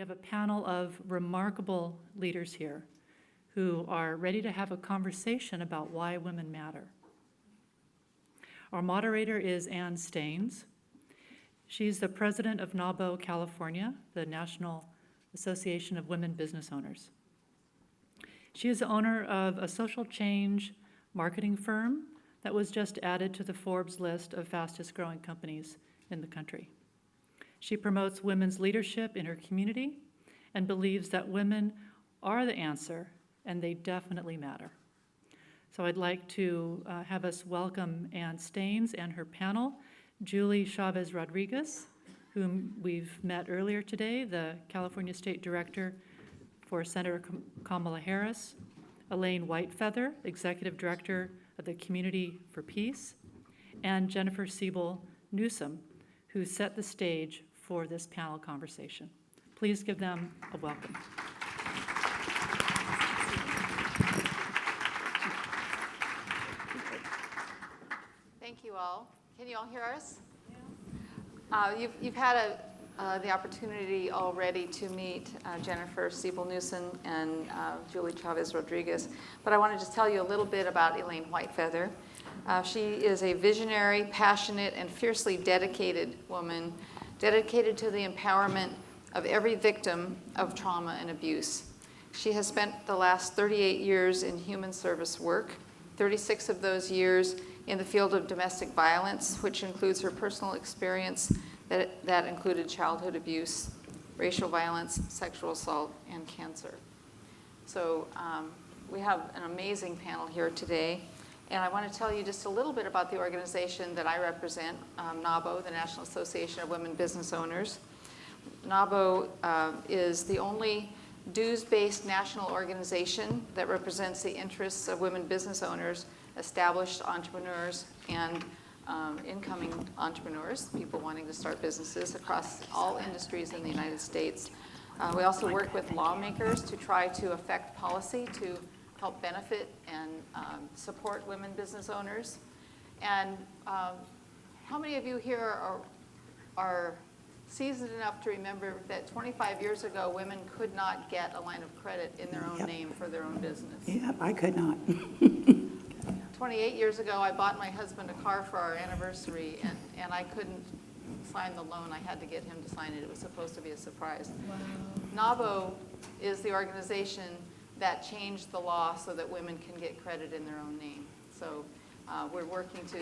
We have a panel of remarkable leaders here who are ready to have a conversation about why women matter. Our moderator is Ann Staines. She's the president of Nabo, California, the National Association of Women Business Owners. She is the owner of a social change marketing firm that was just added to the Forbes list of fastest growing companies in the country. She promotes women's leadership in her community and believes that women are the answer, and they definitely matter. So I'd like to have us welcome Ann Staines and her panel, Julie Chavez-Rodriguez, whom we've met earlier today, the California State Director for Senator Kamala Harris, Elaine Whitefeather, Executive Director of the Community for Peace, and Jennifer Siebel-Newsom, who set the stage for this panel conversation. Please give them a welcome. Thank you all. Can you all hear us? Yeah. You've had the opportunity already to meet Jennifer Siebel-Newsom and Julie Chavez-Rodriguez, but I want to just tell you a little bit about Elaine Whitefeather. She is a visionary, passionate, and fiercely dedicated woman, dedicated to the empowerment of every victim of trauma and abuse. She has spent the last 38 years in human service work, 36 of those years in the field of domestic violence, which includes her personal experience that included childhood abuse, racial violence, sexual assault, and cancer. So we have an amazing panel here today. And I want to tell you just a little bit about the organization that I represent, Nabo, the National Association of Women Business Owners. Nabo is the only dues-based national organization that represents the interests of women business owners, established entrepreneurs, and incoming entrepreneurs, people wanting to start businesses across all industries in the United States. We also work with lawmakers to try to affect policy to help benefit and support women business owners. And how many of you here are seasoned enough to remember that 25 years ago, women could not get a line of credit in their own name for their own business? Yep, I could not. 28 years ago, I bought my husband a car for our anniversary, and I couldn't sign the loan. I had to get him to sign it. It was supposed to be a surprise. Wow. Nabo is the organization that changed the law so that women can get credit in their own name. So we're working to...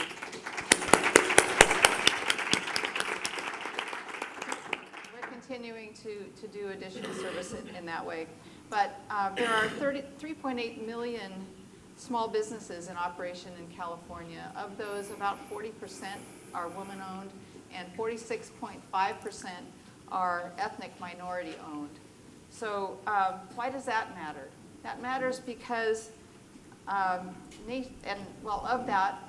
We're continuing to do additional service in that way. But there are 3.8 million small businesses in operation in California. Of those, about 40% are woman-owned, and 46.5% are ethnic minority-owned. So why does that matter? That matters because, of that,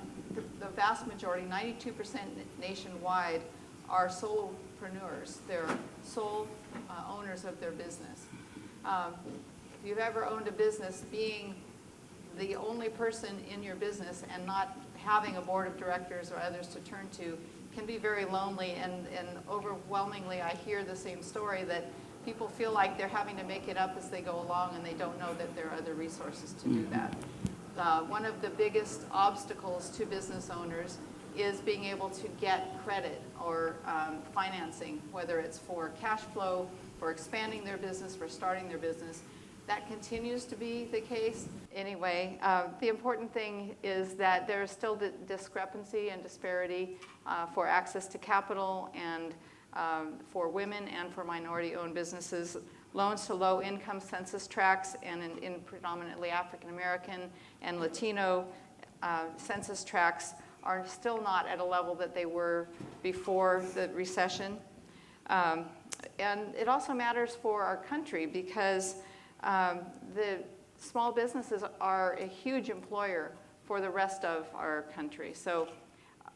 the vast majority, 92% nationwide, are solopreneurs. They're sole owners of their business. If you've ever owned a business, being the only person in your business and not having a board of directors or others to turn to can be very lonely, and overwhelmingly I hear the same story, that people feel like they're having to make it up as they go along, and they don't know that there are other resources to do that. One of the biggest obstacles to business owners is being able to get credit or financing, whether it's for cash flow, for expanding their business, for starting their business. That continues to be the case. Anyway, the important thing is that there is still the discrepancy and disparity for access to capital and for women and for minority-owned businesses. Loans to low-income census tracts and in predominantly African-American and Latino census tracts are still not at a level that they were before the recession. And it also matters for our country because the small businesses are a huge employer for the rest of our country. So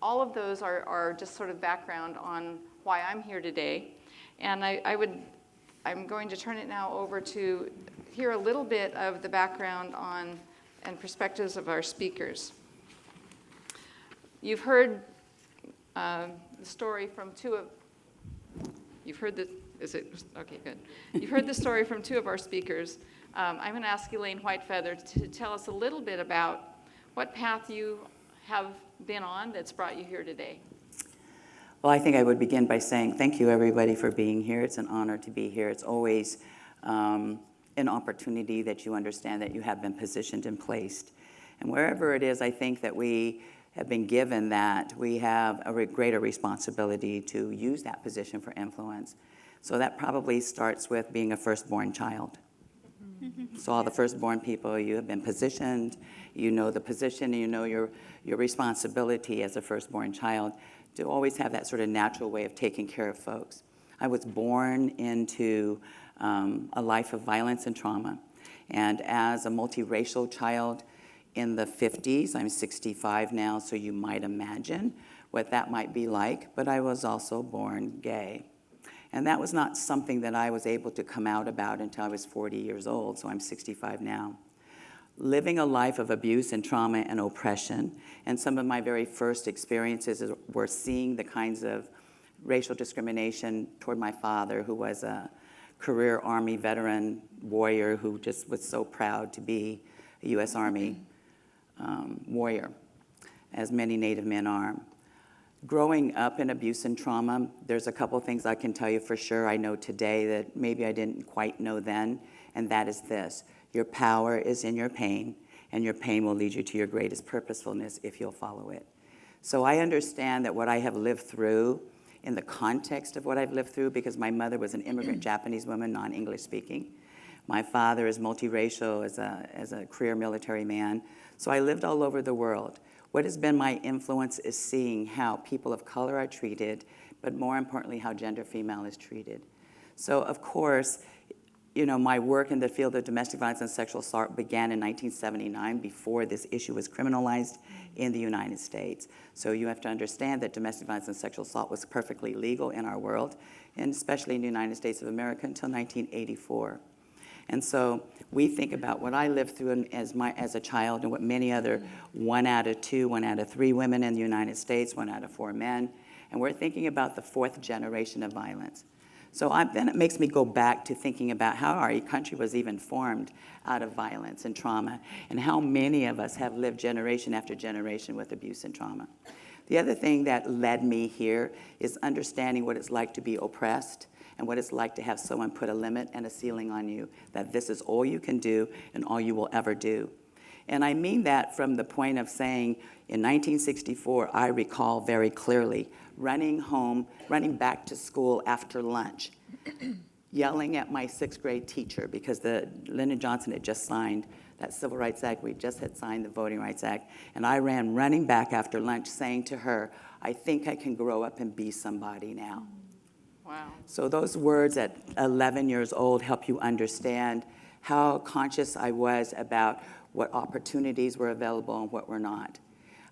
all of those are just sort of background on why I'm here today. And I'm going to turn it now over to hear a little bit of the background on and perspectives of our speakers. You've heard the story from you've heard the Is it? Okay, good. You've heard the story from two of our speakers. I'm going to ask Elaine Whitefeather to tell us a little bit about what path you have been on that's brought you here today. Well, I think I would begin by saying thank you, everybody, for being here. It's an honor to be here. It's always an opportunity that you understand that you have been positioned and placed. And wherever it is, I think that we have been given that we have a greater responsibility to use that position for influence. So that probably starts with being a firstborn child. So all the firstborn people, you have been positioned, you know the position, and you know your responsibility as a firstborn child to always have that sort of natural way of taking care of folks. I was born into a life of violence and trauma. And as a multiracial child in the 50s, I'm 65 now, so you might imagine what that might be like, but I was also born gay. And that was not something that I was able to come out about until I was 40 years old, so I'm 65 now. Living a life of abuse and trauma and oppression, and some of my very first experiences were seeing the kinds of racial discrimination toward my father, who was a career Army veteran warrior who just was so proud to be a U.S. Army warrior, as many Native men are. Growing up in abuse and trauma, there's a couple things I can tell you for sure I know today that maybe I didn't quite know then, and that is this: your power is in your pain, and your pain will lead you to your greatest purposefulness if you'll follow it. So I understand that what I have lived through, in the context of what I've lived through, because my mother was an immigrant Japanese woman, non-English speaking. My father is multiracial as a career military man. So I lived all over the world. What has been my influence is seeing how people of color are treated, but more importantly, how gender female is treated. So of course, you know, my work in the field of domestic violence and sexual assault began in 1979, before this issue was criminalized in the United States. So you have to understand that domestic violence and sexual assault was perfectly legal in our world, and especially in the United States of America until 1984. And so we think about what I lived through as a child, and what many other 1 out of 2, 1 out of 3 women in the United States, 1 out of 4 men, and we're thinking about the 4th generation of violence. So then it makes me go back to thinking about how our country was even formed out of violence and trauma, and how many of us have lived generation after generation with abuse and trauma. The other thing that led me here is understanding what it's like to be oppressed, and what it's like to have someone put a limit and a ceiling on you, that this is all you can do and all you will ever do. And I mean that from the point of saying, in 1964, I recall very clearly running back to school after lunch, yelling at my 6th grade teacher, because Lyndon Johnson had just signed that Civil Rights Act. We just had signed the Voting Rights Act. And I ran running back after lunch saying to her, I think I can grow up and be somebody now. Wow. So those words at 11 years old help you understand how conscious I was about what opportunities were available and what were not.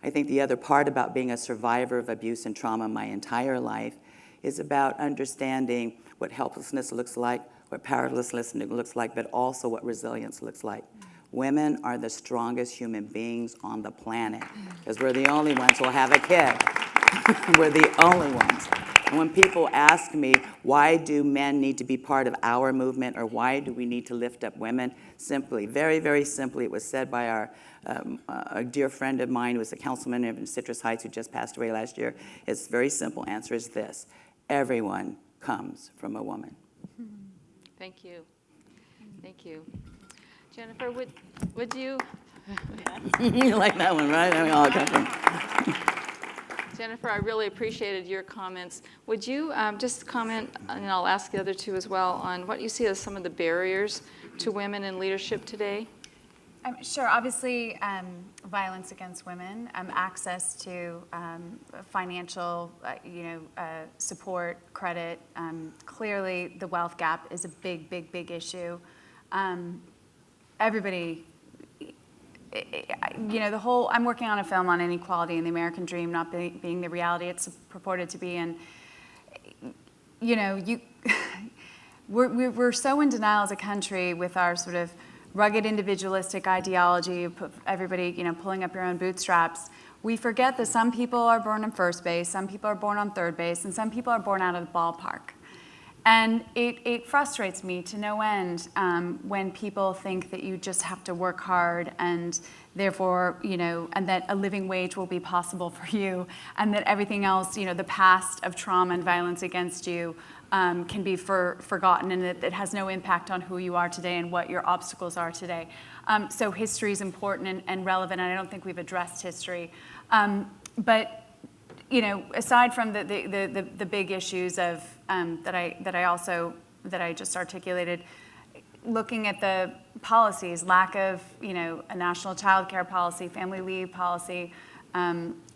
I think the other part about being a survivor of abuse and trauma my entire life is about understanding what helplessness looks like, what powerlessness looks like, but also what resilience looks like. Women are the strongest human beings on the planet, because we're the only ones who will have a kid. We're the only ones. And when people ask me, why do men need to be part of our movement, or why do we need to lift up women? Simply, very, very simply, it was said by a dear friend of mine who was a councilman in Citrus Heights who just passed away last year. His very simple answer is this: everyone comes from a woman. Thank you. Thank you. Jennifer, would you? You like that one, right? I mean, all come from. Jennifer, I really appreciated your comments. Would you just comment, and I'll ask the other two as well, on what you see as some of the barriers to women in leadership today? Sure. Obviously, violence against women, access to financial, support, credit. Clearly, the wealth gap is a big, big, big issue. Everybody. I'm working on a film on inequality and the American dream not being the reality it's purported to be, and we're so in denial as a country with our sort of rugged individualistic ideology of everybody pulling up your own bootstraps. We forget that some people are born on first base, some people are born on third base, and some people are born out of the ballpark. And it frustrates me to no end when people think that you just have to work hard and therefore, and that a living wage will be possible for you, and that everything else, the past of trauma and violence against you can be forgotten, and that it has no impact on who you are today and what your obstacles are today. So history is important and relevant, and I don't think we've addressed history. But aside from the big issues of that I just articulated, looking at the policies, lack of a national child care policy, family leave policy,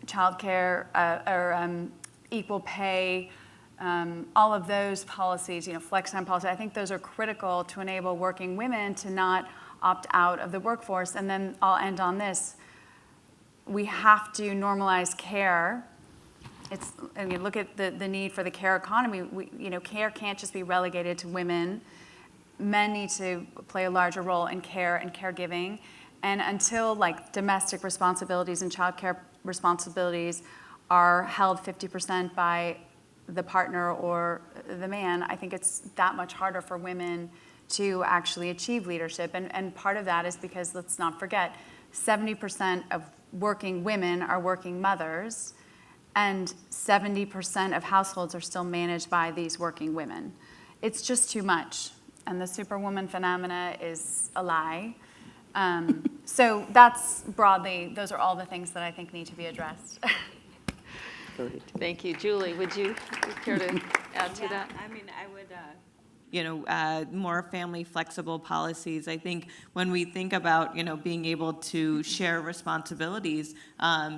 child care or equal pay, all of those policies, flex time policy, I think those are critical to enable working women to not opt out of the workforce. And then I'll end on this. We have to normalize care. Look at the need for the care economy. Care can't just be relegated to women. Men need to play a larger role in care and caregiving. And until domestic responsibilities and child care responsibilities are held 50% by the partner or the man, I think it's that much harder for women to actually achieve leadership. And part of that is because, let's not forget, 70% of working women are working mothers, and 70% of households are still managed by these working women. It's just too much. And the superwoman phenomena is a lie. So that's broadly, those are all the things that I think need to be addressed. Thank you. Julie, would you care to add to that? I mean, I would, more family flexible policies. I think when we think about, being able to share responsibilities,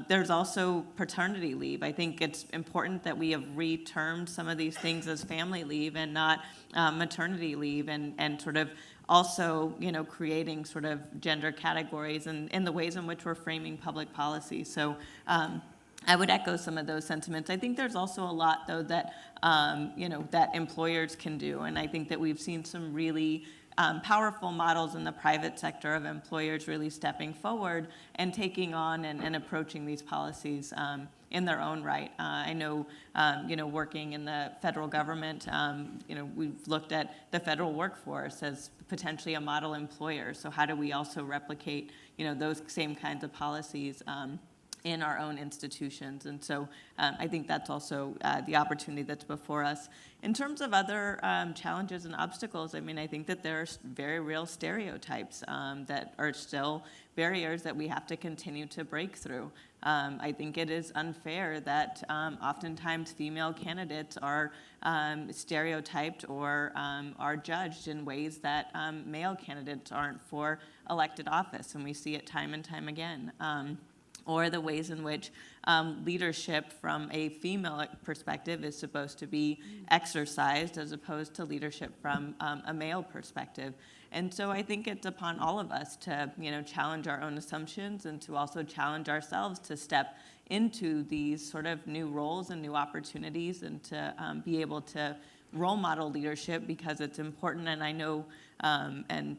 there's also paternity leave. I think it's important that we have retermed some of these things as family leave and not maternity leave, and sort of also, creating sort of gender categories and in the ways in which we're framing public policy. So I would echo some of those sentiments. I think there's also a lot, though, that that employers can do, and I think that we've seen some really powerful models in the private sector of employers really stepping forward and taking on and approaching these policies in their own right. I know, working in the federal government, we've looked at the federal workforce as potentially a model employer. So how do we also replicate, those same kinds of policies in our own institutions? And so I think that's also the opportunity that's before us. In terms of other challenges and obstacles, I think that there are very real stereotypes that are still barriers that we have to continue to break through. I think it is unfair that oftentimes female candidates are stereotyped or are judged in ways that male candidates aren't for elected office, and we see it time and time again. Or the ways in which leadership from a female perspective is supposed to be exercised as opposed to leadership from a male perspective. And so I think it's upon all of us to, challenge our own assumptions and to also challenge ourselves to step into these sort of new roles and new opportunities, and to be able to role model leadership, because it's important. And I know, I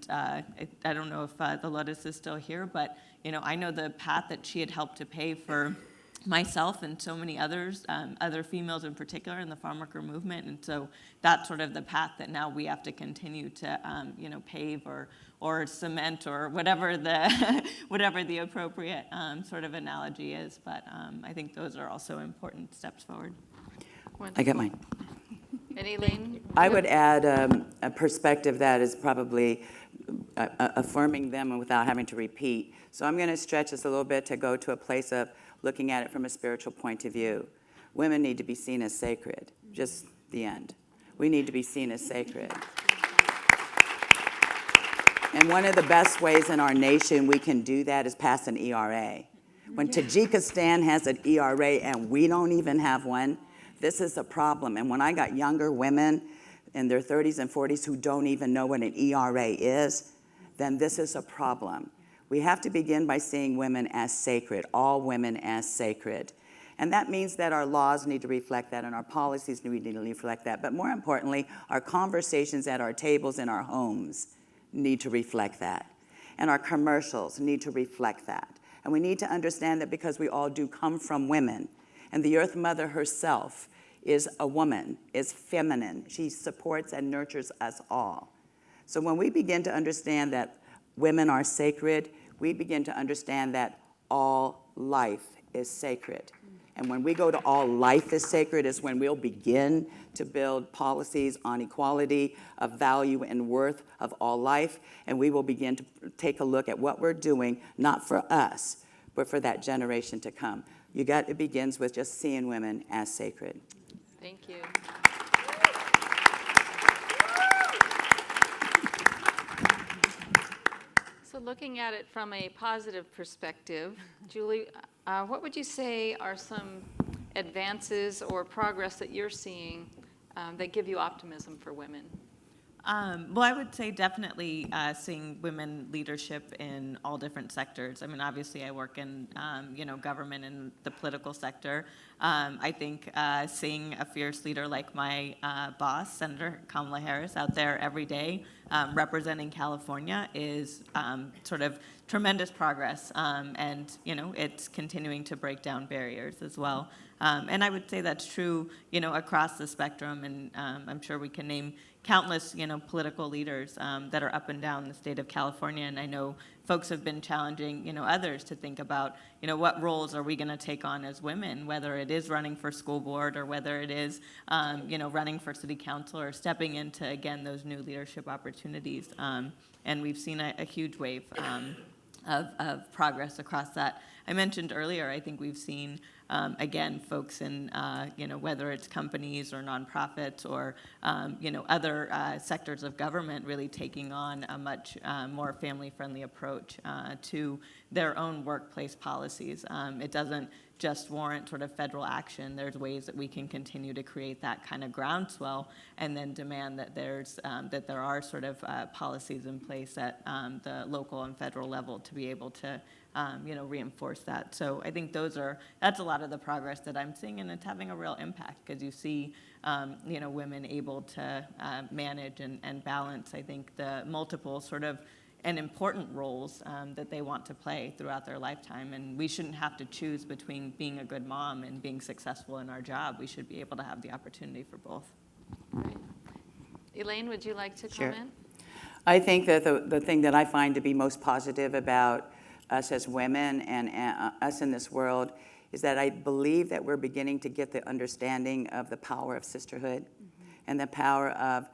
don't know if Dolores is still here, but I know the path that she had helped to pave for myself and so many others, other females in particular, in the farm worker movement. And so that's sort of the path that now we have to continue to, pave or cement, or whatever the appropriate sort of analogy is. But I think those are also important steps forward. I get mine. And Elaine? I would add a perspective that is probably affirming them and without having to repeat. So I'm going to stretch this a little bit to go to a place of looking at it from a spiritual point of view. Women need to be seen as sacred. Just the end. We need to be seen as sacred. And one of the best ways in our nation we can do that is pass an ERA. When Tajikistan has an ERA and we don't even have one, this is a problem. And when I got younger women in their 30s and 40s who don't even know what an ERA is, then this is a problem. We have to begin by seeing women as sacred, all women as sacred. And that means that our laws need to reflect that, and our policies need to reflect that. But more importantly, our conversations at our tables in our homes need to reflect that. And our commercials need to reflect that. And we need to understand that because we all do come from women, and the Earth Mother herself is a woman, is feminine. She supports and nurtures us all. So when we begin to understand that women are sacred, we begin to understand that all life is sacred. And when we go to all life is sacred is when we'll begin to build policies on equality of value and worth of all life. And we will begin to take a look at what we're doing, not for us, but for that generation to come. It begins with just seeing women as sacred. Thank you. So looking at it from a positive perspective, Julie, what would you say are some advances or progress that you're seeing that give you optimism for women? Well, I would say definitely seeing women leadership in all different sectors. I mean, obviously, I work in government and the political sector. I think seeing a fierce leader like my boss, Senator Kamala Harris, out there every day representing California is sort of tremendous progress, and it's continuing to break down barriers as well. And I would say that's true, across the spectrum, and I'm sure we can name countless, political leaders that are up and down the state of California. And I know folks have been challenging, others to think about, what roles are we going to take on as women, whether it is running for school board or whether it is, running for city council or stepping into, again, those new leadership opportunities. And we've seen a huge wave of progress across that. I mentioned earlier, I think we've seen again, folks in, whether it's companies or nonprofits or, other sectors of government really taking on a much more family-friendly approach to their own workplace policies. It doesn't just warrant sort of federal action. There's ways that we can continue to create that kind of groundswell and then demand that that there are sort of policies in place at the local and federal level to be able to reinforce that. So I think that's a lot of the progress that I'm seeing, and it's having a real impact because you see, women able to manage and balance, I think, the multiple sort of and important roles that they want to play throughout their lifetime. And we shouldn't have to choose between being a good mom and being successful in our job. We should be able to have the opportunity for both. Right. Elaine, would you like to Sure. comment? I think that the thing that I find to be most positive about us as women and us in this world is that I believe that we're beginning to get the understanding of the power of sisterhood and the power of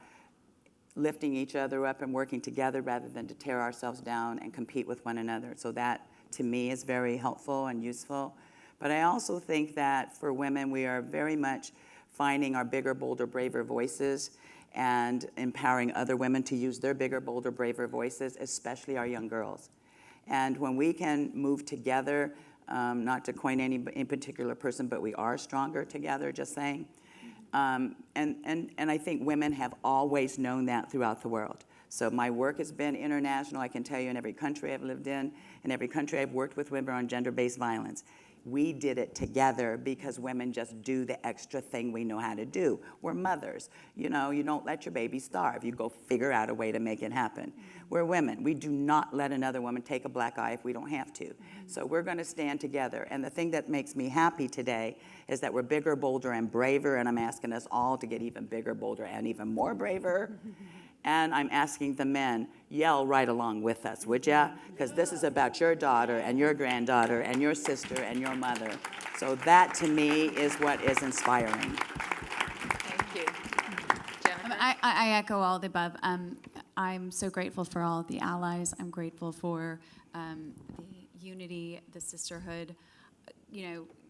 lifting each other up and working together rather than to tear ourselves down and compete with one another. So that, to me, is very helpful and useful. But I also think that for women, we are very much finding our bigger, bolder, braver voices and empowering other women to use their bigger, bolder, braver voices, especially our young girls. And when we can move together, not to coin any particular person, but we are stronger together, just saying. And I think women have always known that throughout the world. So my work has been international. I can tell you in every country I've lived in every country I've worked with women on gender-based violence. We did it together because women just do the extra thing we know how to do. We're mothers. You don't let your baby starve. You go figure out a way to make it happen. We're women. We do not let another woman take a black eye if we don't have to. So we're going to stand together. And the thing that makes me happy today is that we're bigger, bolder, and braver, and I'm asking us all to get even bigger, bolder, and even more braver. And I'm asking the men, yell right along with us, would ya? Because this is about your daughter and your granddaughter and your sister and your mother. So that, to me, is what is inspiring. Thank you. Jennifer? I echo all the above. I'm so grateful for all the allies. I'm grateful for the unity, the sisterhood.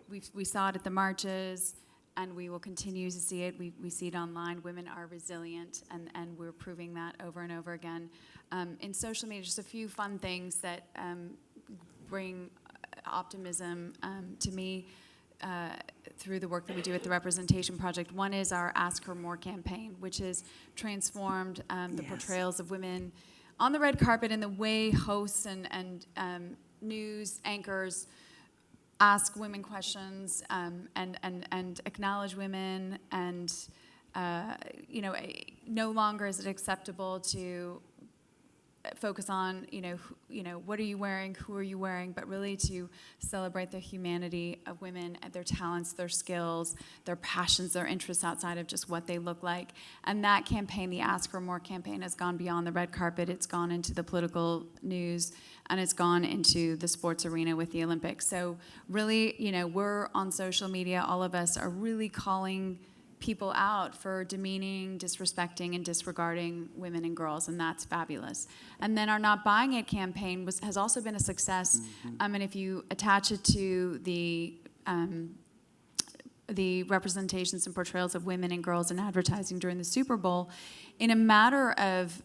We saw it at the marches, and we will continue to see it. We see it online. Women are resilient, and we're proving that over and over again. In social media, just a few fun things that bring optimism to me through the work that we do at the Representation Project. One is our Ask Her More campaign, which has transformed the portrayals of women on the red carpet and the way hosts and news anchors ask women questions and acknowledge women, and no longer is it acceptable to focus on, what are you wearing, who are you wearing, but really to celebrate the humanity of women and their talents, their skills, their passions, their interests outside of just what they look like. And that campaign, the Ask for More campaign, has gone beyond the red carpet. It's gone into the political news, and it's gone into the sports arena with the Olympics. So really, we're on social media. All of us are really calling people out for demeaning, disrespecting, and disregarding women and girls, and that's fabulous. And then our Not Buying It campaign has also been a success. And if you attach it to the representations and portrayals of women and girls in advertising during the Super Bowl, in a matter of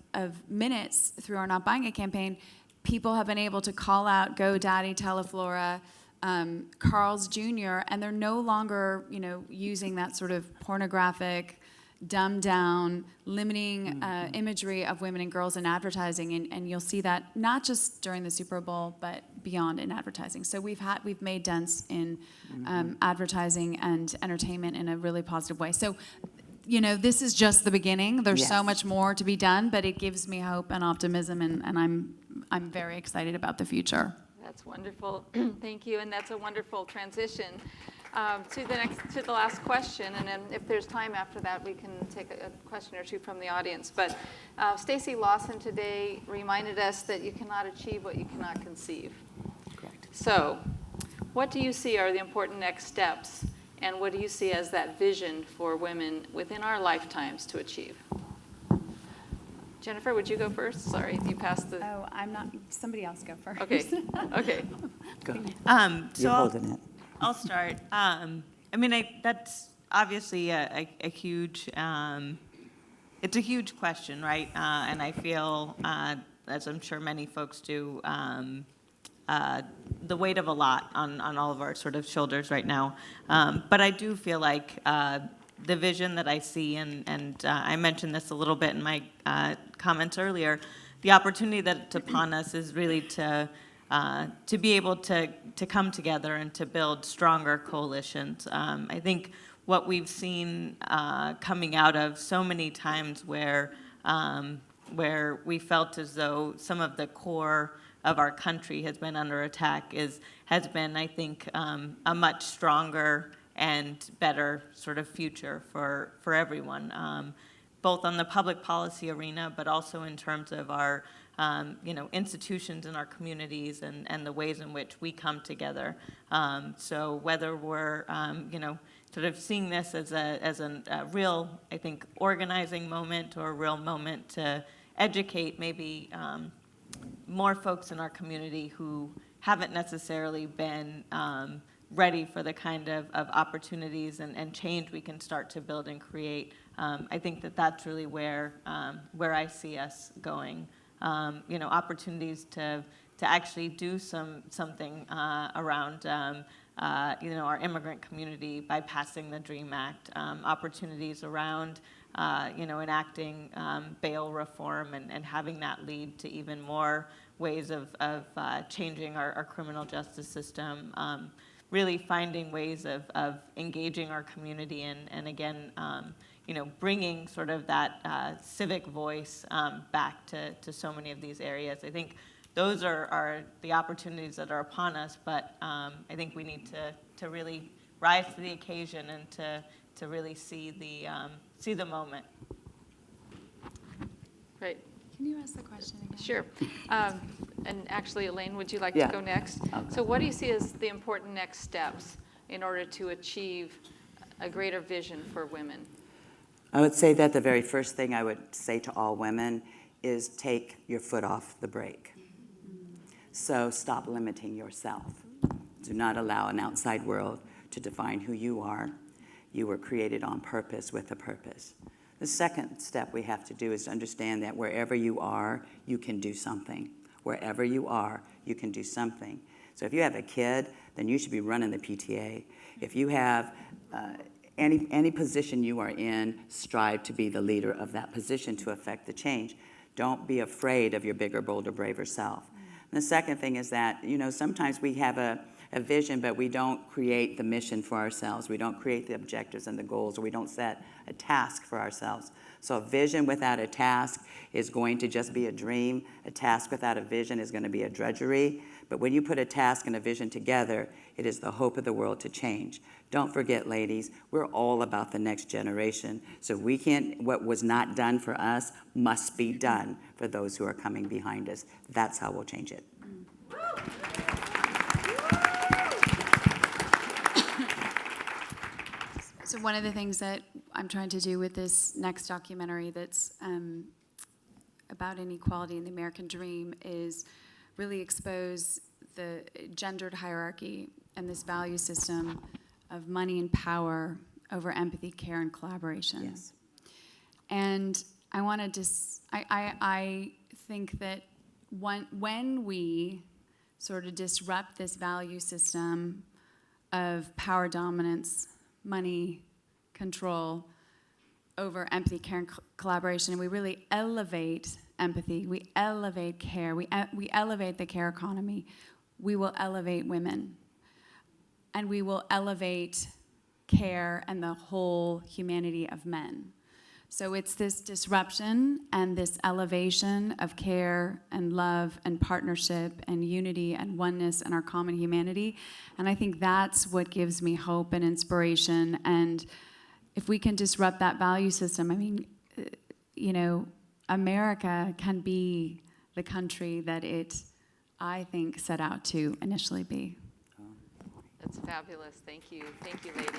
minutes through our Not Buying It campaign, people have been able to call out GoDaddy, Teleflora, Carl's Jr., and they're no longer, using that sort of pornographic, dumbed down, limiting imagery of women and girls in advertising, and you'll see that not just during the Super Bowl, but beyond in advertising. So we've made dents in advertising and entertainment in a really positive way. So, this is just the beginning. There's so Yes. much more to be done, but it gives me hope and optimism, and I'm very excited about the future. That's wonderful. Thank you. And that's a wonderful transition to the last question. And then if there's time after that, we can take a question or two from the audience. But Stacey Lawson today reminded us that you cannot achieve what you cannot conceive. Correct. So what do you see are the important next steps? And what do you see as that vision for women within our lifetimes to achieve? Jennifer, would you go first? Sorry, you passed the... Oh, I'm not, somebody else go first. Okay, okay. Go. So You're holding it. I'll start. That's obviously a huge, it's a huge question, right? And I feel, as I'm sure many folks do, the weight of a lot on all of our sort of shoulders right now. But I do feel like the vision that I see, and I mentioned this a little bit in my comments earlier, the opportunity that's upon us is really to be able to come together and to build stronger coalitions. I think what we've seen coming out of so many times where we felt as though some of the core of our country has been under attack has been, I think, a much stronger and better sort of future for everyone, both on the public policy arena, but also in terms of our institutions in our communities and the ways in which we come together. So whether we're sort of seeing this as a real, I think, organizing moment or a real moment to educate maybe more folks in our community who haven't necessarily been ready for the kind of opportunities and change we can start to build and create. I think that's really where I see us going. Opportunities to actually do something around our immigrant community by passing the DREAM Act. Opportunities around enacting bail reform and having that lead to even more ways of changing our criminal justice system. Really finding ways of engaging our community and again, bringing sort of that civic voice back to so many of these areas. I think those are the opportunities that are upon us, but I think we need to really rise to the occasion and to really see the moment. Great. Can you ask the question again? Sure. And actually, Elaine, would you like Yeah. to go next? So what do you see as the important next steps in order to achieve a greater vision for women? I would say that the very first thing I would say to all women is take your foot off the brake. So stop limiting yourself. Do not allow an outside world to define who you are. You were created on purpose with a purpose. The second step we have to do is to understand that wherever you are, you can do something. Wherever you are, you can do something. So if you have a kid, then you should be running the PTA. If you have any position you are in, strive to be the leader of that position to affect the change. Don't be afraid of your bigger, bolder, braver self. And the second thing is that, sometimes we have a vision, but we don't create the mission for ourselves. We don't create the objectives and the goals, or we don't set a task for ourselves. So a vision without a task is going to just be a dream. A task without a vision is going to be a drudgery. But when you put a task and a vision together, it is the hope of the world to change. Don't forget, ladies, we're all about the next generation. So we can't, what was not done for us must be done for those who are coming behind us. That's how we'll change it. So one of the things that I'm trying to do with this next documentary that's about inequality in the American dream is really expose the gendered hierarchy and this value system of money and power over empathy, care, and collaboration. Yes. And I want to just, I think that when we sort of disrupt this value system of power dominance, money, control over empathy, care, and collaboration, and we really elevate empathy, we elevate care, we elevate the care economy, we will elevate women, and we will elevate care and the whole humanity of men. So it's this disruption and this elevation of care and love and partnership and unity and oneness and our common humanity. And I think that's what gives me hope and inspiration. And if we can disrupt that value system, I mean, you know, America can be the country that it, I think, set out to initially be. That's fabulous. Thank you. Thank you, ladies.